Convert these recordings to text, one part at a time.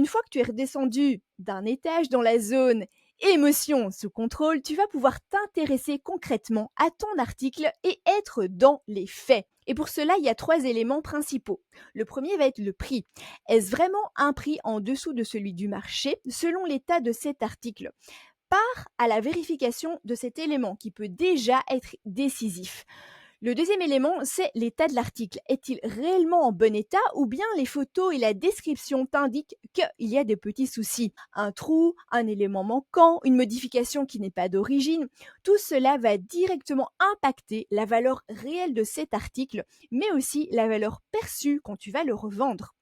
Une fois que tu es redescendu d'un étage dans la zone émotion sous contrôle, tu vas pouvoir t'intéresser concrètement à ton article et être dans les faits. Et pour cela, il y a trois éléments principaux. Le premier va être le prix. Est-ce vraiment un prix en dessous de celui du marché selon l'état de cet article? Part à la vérification de cet élément qui peut déjà être décisif. Le deuxième élément, c'est l'état de l'article. Est-il réellement en bon état ou bien les photos et la description t'indiquent qu'il y a des petits soucis? Un trou, un élément manquant, une modification qui n'est pas d'origine, tout cela va directement impacter la valeur réelle de cet article, mais aussi la valeur perçue quand tu vas le revendre.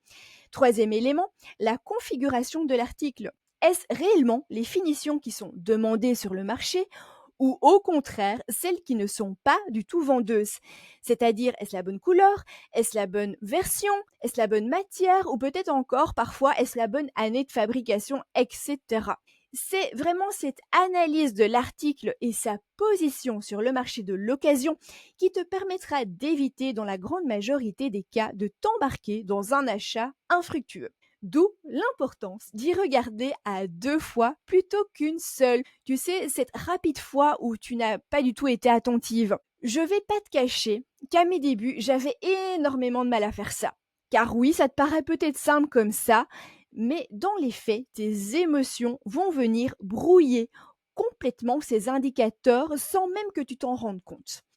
Troisième élément, la configuration de l'article. Est-ce réellement les finitions qui sont demandées sur le marché ou au contraire celles qui ne sont pas du tout vendeuses? C'est-à-dire, est-ce la bonne couleur? Est-ce la bonne version? Est-ce la bonne matière? Ou peut-être encore, parfois, est-ce la bonne année de fabrication, etc. C'est vraiment cette analyse de l'article et sa position sur le marché de l'occasion qui te permettra d'éviter, dans la grande majorité des cas, de t'embarquer dans un achat infructueux. D'où l'importance d'y regarder à deux fois plutôt qu'une seule. Tu sais, cette rapide fois où tu n'as pas du tout été attentive. Je vais pas te cacher qu'à mes débuts, j'avais énormément de mal à faire ça. Car oui, ça te paraît peut-être simple comme ça, mais dans les faits, tes émotions vont venir brouiller complètement ces indicateurs sans même que tu t'en rendes compte.